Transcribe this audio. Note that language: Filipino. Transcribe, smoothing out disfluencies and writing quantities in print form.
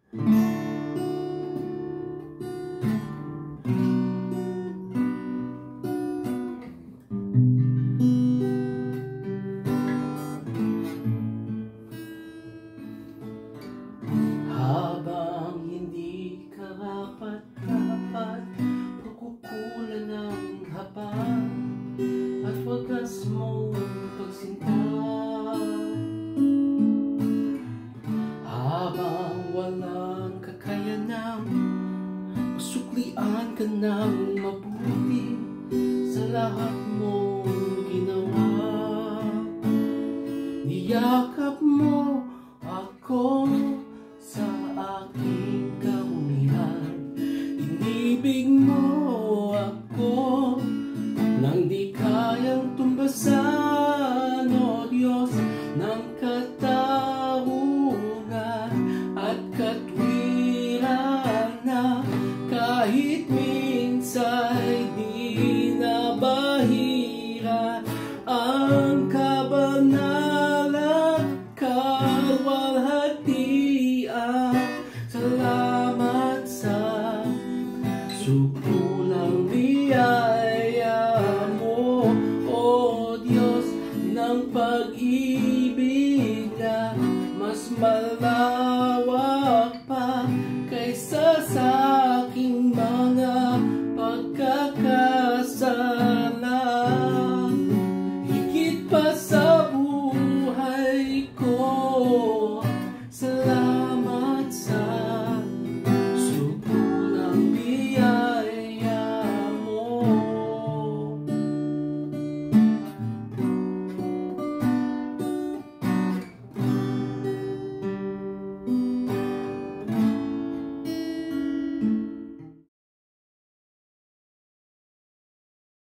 Habang hindi karapat-dapat, pagkukulan ng habang at wagas mong pagsinta. Habang walang kakayanang masuklian ka ng mabuti sa lahat mong ginawa, niyakap mo ako sa aking kahulihan, inibig mo ako nang di kayang tumbasan, o Diyos ng katarungan at katwiran, na kahit minsa'y di nabahira ang kabanal at kalwalhatian. Salamat sa sukulang biyaya mo, o Diyos ng pag-ibig na mas malalim